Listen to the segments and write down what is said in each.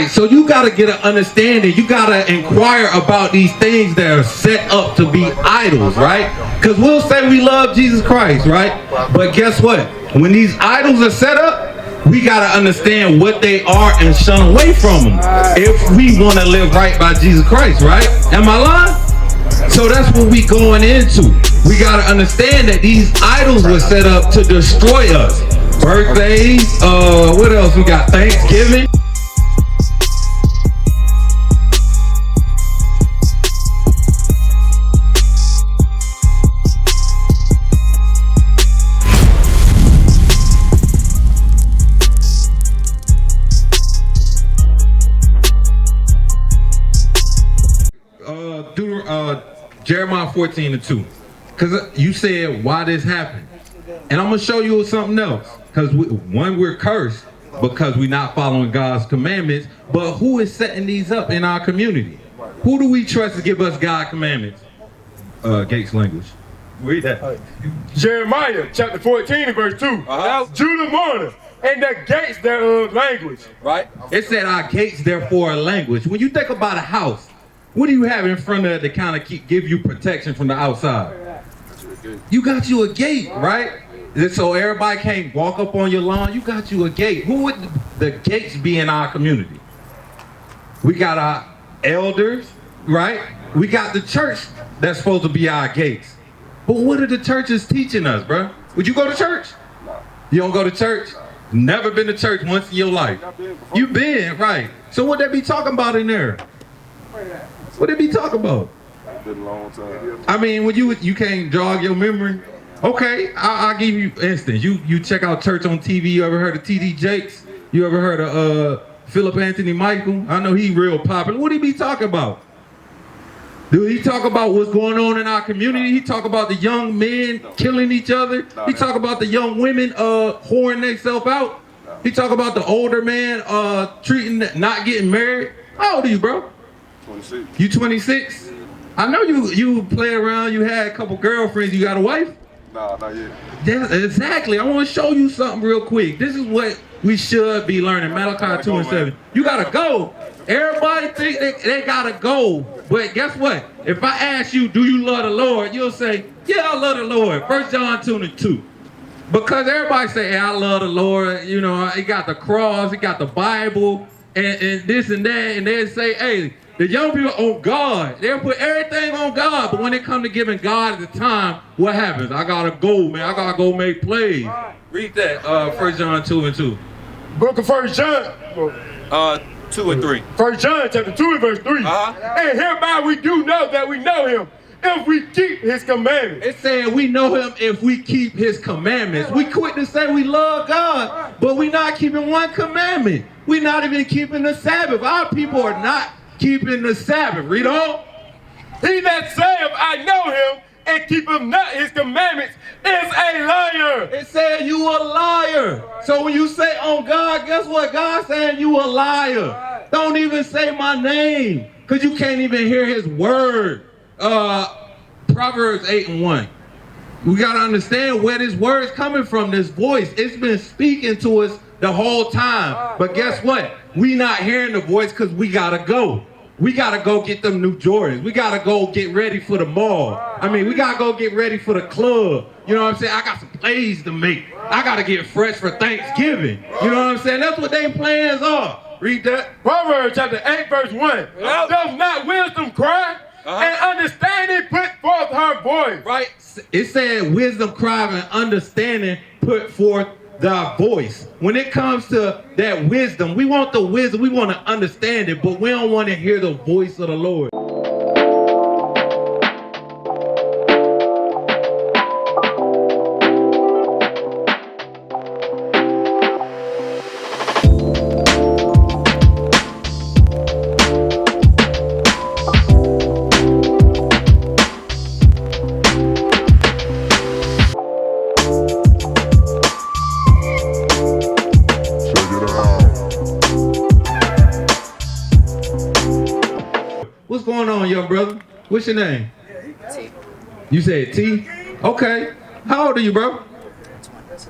So you got to get an understanding. You got to inquire about these things that are set up to be idols, right? Because we'll say we love Jesus Christ, right? But guess what? When these idols are set up, we got to understand what they are and shun away from them if we want to live right by Jesus Christ, right? Am I lying? So that's what we going into. We got to understand that these idols were set up to destroy us. Birthdays, what else? We got Thanksgiving. Jeremiah 14:2, because you said why this happened, and I'm gonna show you something else. Because we're cursed because we're not following God's commandments. But who is setting these up in our community? Who do we trust to give us God's commandments? Gates language. Read that. Jeremiah chapter 14 and verse 2. Judah mourneth, and the gates thereof language. Right. It said our gates therefore are language. When you think about a house, what do you have in front of it to kind of give you protection from the outside? You got you a gate, right? So everybody can't walk up on your lawn. You got you a gate. Who would the gates be in our community? We got our elders, right? We got the church that's supposed to be our gates. But what are the churches teaching us, bro? Would you go to church? You don't go to church? Never been to church once in your life. You been, right. So what they be talking about in there? What they be talking about? It's been a long time. I mean, when you can't jog your memory. Okay, I'll give you instance. You check out church on TV. You ever heard of T.D. Jakes? You ever heard of Philip Anthony Michael? I know he real popular. What he be talking about? Do he talk about what's going on in our community? He talk about the young men killing each other. He talk about the young women whoring themselves out. He talk about the older man not getting married. How old are you, bro? 26. You 26? I know you play around, you had a couple girlfriends, you got a wife? Nah, not yet. Yeah, exactly. I want to show you something real quick. This is what we should be learning. Malachi 2 and 7. You gotta go. Everybody think they gotta go. But guess what? If I ask you, do you love the Lord? You'll say, yeah, I love the Lord. 1 John 2 and 2. Because everybody say, hey, I love the Lord. You know, he got the cross, he got the Bible, and this and that. And they say, hey, the young people on God. They'll put everything on God. But when it comes to giving God at the time, what happens? I gotta go, man. I gotta go make plays. Read that, 1 John 2 and 2. Book of 1 John. 2 and 3. 1 John chapter 2 and verse 3. And hereby we do know that we know him if we keep his commandments. It's saying we know him if we keep his commandments. We quit to say we love God, but we not keeping one commandment. We not even keeping the Sabbath. Our people are not keeping the Sabbath. Read on. He that saith I know him and keepeth not his commandments is a liar. It said you a liar. So when you say on God, guess what? God's saying you a liar. Don't even say my name, because you can't even hear his word. Proverbs 8 and 1. We got to understand where this word's coming from, this voice. It's been speaking to us the whole time. But guess what? We not hearing the voice because we got to go. We got to go get them new Jordans. We got to go get ready for the mall. I mean, we got to go get ready for the club. You know what I'm saying? I got some plays to make. I got to get fresh for Thanksgiving. You know what I'm saying? That's what their plans are. Read that. Proverbs chapter 8 verse 1. Does not wisdom cry? And understanding put forth her voice. Right? It said wisdom cry and understanding put forth thy voice. When it comes to that wisdom, we want the wisdom, we want to understand it, but we don't want to hear the voice of the Lord. What's going on, young brother? What's your name? T. You said T? Okay. How old are you, bro?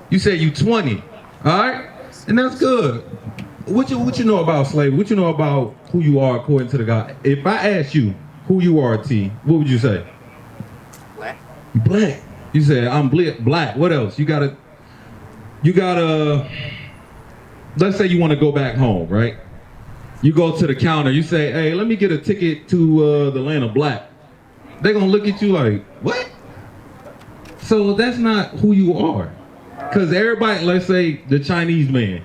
You said you 20. All right? And that's good. what you know about slavery? What you know about who you are according to the God? If I ask you who you are, T, what would you say? Black. Black. You said I'm black. What else? You gotta. Let's say you want to go back home, right? You go to the counter. You say, "Hey, let me get a ticket to the land of black." They're gonna look at you like, "What?" So that's not who you are. Cause everybody, let's say the Chinese man,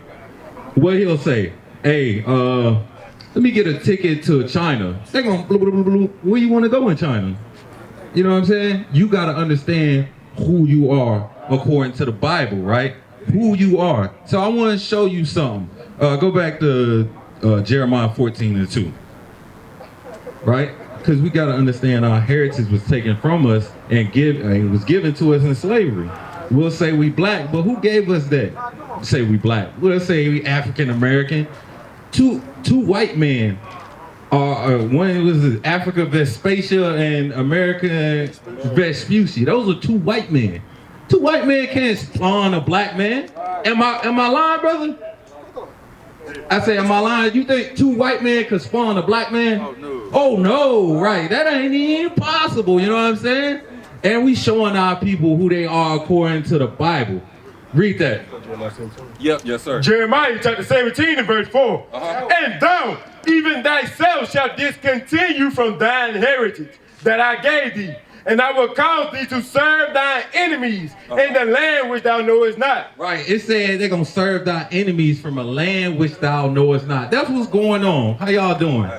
what he'll say, "Hey, let me get a ticket to China." They're gonna blah, blah, blah, blah. Where you want to go in China? You know what I'm saying? You gotta understand who you are according to the Bible, right? Who you are. So I want to show you something. Go back to Jeremiah 14:2, right? Because we gotta understand our heritage was taken from us and it was given to us in slavery. We'll say we black, but who gave us that? Say we black. We'll say we African American. Two white men one was Africa Vespacia and America Vespucci. Those are two white men. Two white men can't spawn a black man. Am I lying, brother? I say, am I lying? You think two white men could spawn a black man? Oh no. Oh no, right. That ain't even possible, you know what I'm saying? And we showing our people who they are according to the Bible. Read that. Yep, yes, sir. Jeremiah chapter 17 and verse 4. And thou, even thyself, shalt discontinue from thine heritage that I gave thee, and I will cause thee to serve thine enemies in the land which thou knowest not. Right, it said they're going to serve thy enemies from a land which thou knowest not. That's what's going on. How y'all doing?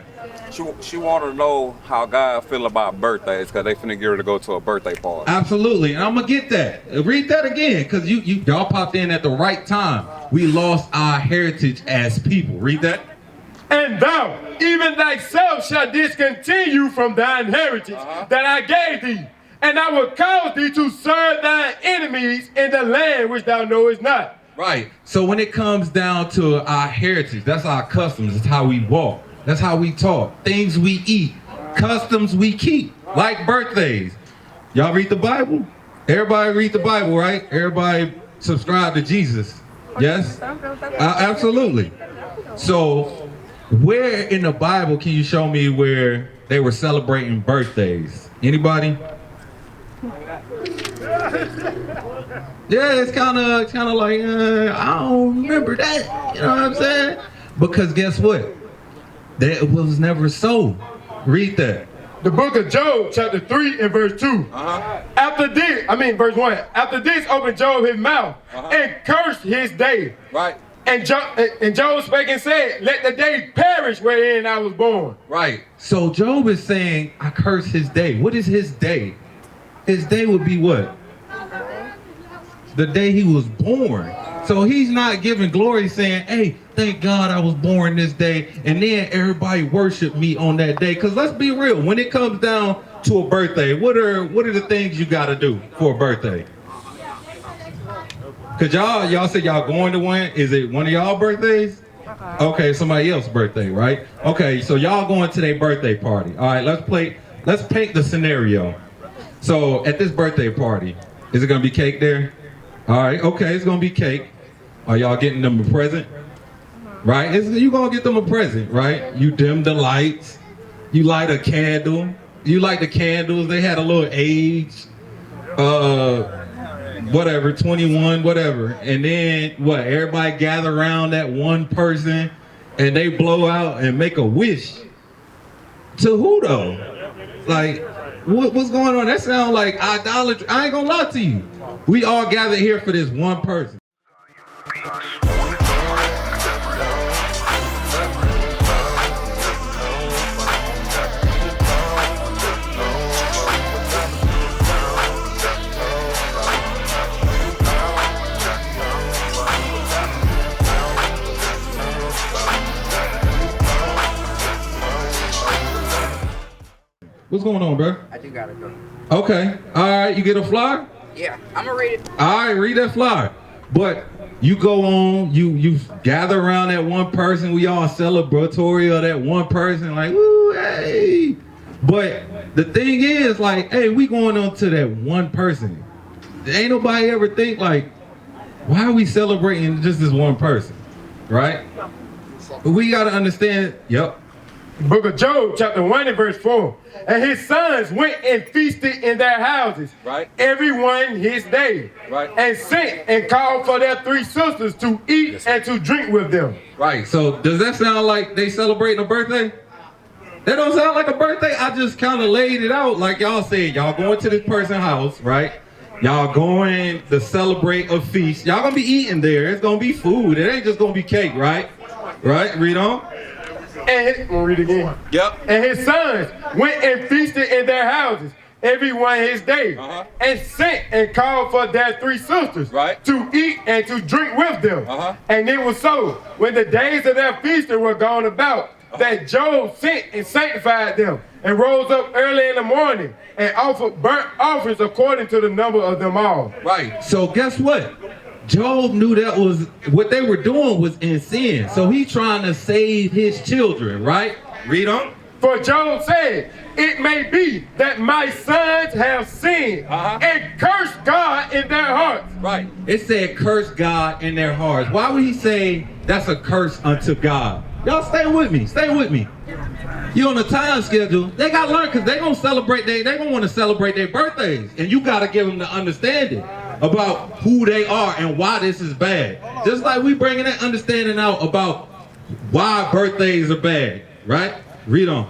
She wanted to know how God feel about birthdays, because they finna get her to go to a birthday party. Absolutely, and I'm gonna get that. Read that again, because y'all popped in at the right time. We lost our heritage as people. Read that. And thou, even thyself, shalt discontinue from thine heritage that I gave thee, and I will cause thee to serve thine enemies in the land which thou knowest not. Right, so when it comes down to our heritage, that's our customs, it's how we walk. That's how we talk. Things we eat. Customs we keep. Like birthdays. Y'all read the Bible? Everybody read the Bible, right? Everybody subscribe to Jesus. Yes? Absolutely. So, where in the Bible can you show me where they were celebrating birthdays? Anybody? Yeah, it's kind of like, I don't remember that. You know what I'm saying? Because guess what? That was never so. Read that. The book of Job, chapter 3 and verse 2. Verse 1. After this opened Job his mouth and cursed his day. Right. And Job spake and said, let the day perish wherein I was born. Right. So Job is saying, I curse his day. What is his day? His day would be what? The day he was born. So he's not giving glory saying, hey, thank God I was born this day, and then everybody worship me on that day. Because let's be real, when it comes down to a birthday, what are the things you got to do for a birthday? Because y'all said y'all going to one. Is it one of y'all birthdays? Okay, somebody else's birthday, right? Okay, so y'all going to their birthday party. All right, let's paint the scenario. So at this birthday party, is it going to be cake there? All right, okay, it's going to be cake. Are y'all getting them a present? Right? You going to get them a present, right? You dim the lights. You light a candle. You light the candles. They had a little age. Whatever, 21, whatever. And then, what? Everybody gather around that one person and they blow out and make a wish. To who, though? Like, what's going on? That sounds like idolatry. I ain't going to lie to you. We all gathered here for this one person. What's going on, bro? I do gotta go. Okay. All right. You get a flyer? Yeah, I'm gonna read it. All right. Read that flyer. But you go on. You gather around that one person. We all celebratory of that one person. Like, woo, hey. But the thing is, like, hey, we going on to that one person. Ain't nobody ever think like, why are we celebrating just this one person, right? But we got to understand, yep. Book of Job, chapter 1 and verse 4. And his sons went and feasted in their houses, Right. every one his day, Right. and sent and called for their 3 sisters to eat and to drink with them. Right, so does that sound like they celebrating a birthday? That don't sound like a birthday. I just kind of laid it out like y'all said. Y'all going to this person's house, right? Y'all going to celebrate a feast. Y'all gonna be eating there. It's gonna be food. It ain't just gonna be cake, right? Right, read on. And we'll read again. Yep. And his sons went and feasted in their houses, every one his day, and sent and called for their 3 sisters Right. to eat and to drink with them. And it was so, when the days of their feasting were gone about, that Job sent and sanctified them, and rose up early in the morning, and offered burnt offerings according to the number of them all. Right, so guess what? Job knew that was what they were doing was in sin. So he trying to save his children, right? Read on. For Job said, it may be that my sons have sinned and cursed God in their hearts. Right. It said curse God in their hearts. Why would he say that's a curse unto God? Y'all stay with me, stay with me. You on a time schedule, they got to learn because they gonna celebrate, they gonna want to celebrate their birthdays. And you got to give them the understanding about who they are and why this is bad. Just like we bringing that understanding out about why birthdays are bad, right? Read on.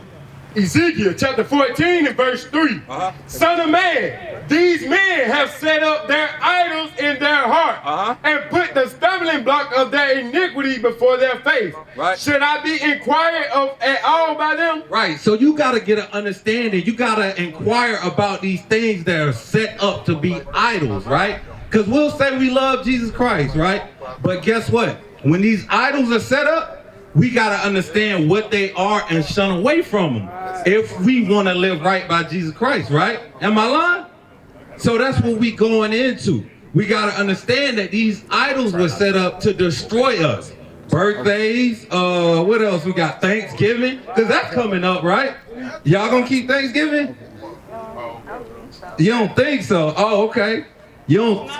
Ezekiel chapter 14 and verse 3. Son of man, these men have set up their idols in their heart and put the stumbling block of their iniquity before their face. Right. Should I be inquired of at all by them? Right, so you got to get an understanding. You got to inquire about these things that are set up to be idols, right? Because we'll say we love Jesus Christ, right? But guess what? When these idols are set up, we got to understand what they are and shun away from them if we want to live right by Jesus Christ, right? Am I lying? So that's what we going into. We got to understand that these idols were set up to destroy us. Birthdays, what else? We got Thanksgiving, because that's coming up, right? Y'all gonna keep Thanksgiving? You don't think so? Oh, okay. You don't.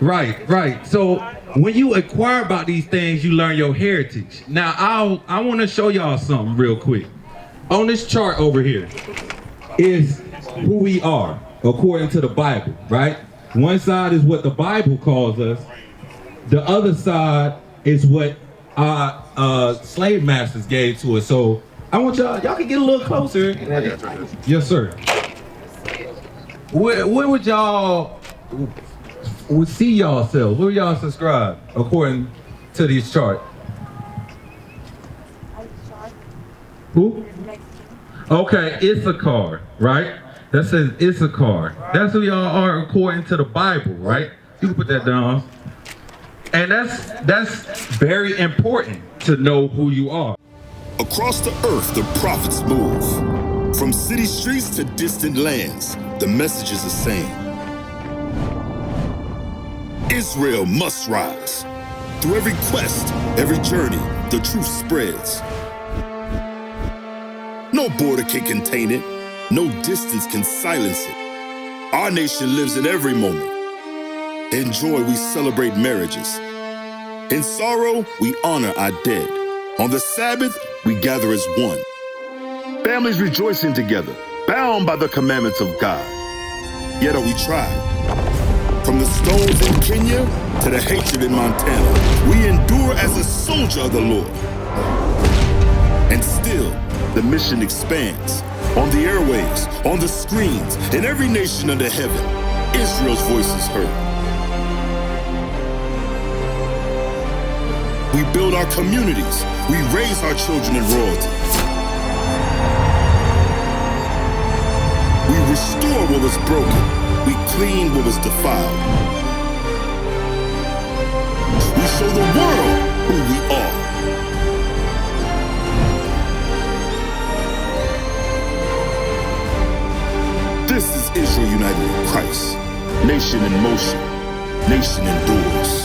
Right. So when you inquire about these things, you learn your heritage. Now, I want to show y'all something real quick. On this chart over here is who we are according to the Bible, right? One side is what the Bible calls us. The other side is what our slave masters gave to us. So I want y'all can get a little closer. Yes, sir. Where would y'all see yourselves? Where y'all subscribe according to this chart? Who? Okay, Issachar, right? That says Issachar. That's who y'all are according to the Bible, right? You can put that down. And that's very important to know who you are. Across the earth, the prophets move. From city streets to distant lands, the message is the same. Israel must rise. Through every quest, every journey, the truth spreads. No border can contain it. No distance can silence it. Our nation lives in every moment. In joy, we celebrate marriages. In sorrow, we honor our dead. On the Sabbath, we gather as one. Families rejoicing together, bound by the commandments of God. Yet are we tried. From the stones in Kenya to the hatred in Montana, we endure as a soldier of the Lord. And still, the mission expands. On the airwaves, on the screens, in every nation under heaven, Israel's voice is heard. We build our communities. We raise our children in royalty. We restore what was broken. We clean what was defiled. We show the world who we are. This is Israel united in Christ. Nation in motion. Nation endures.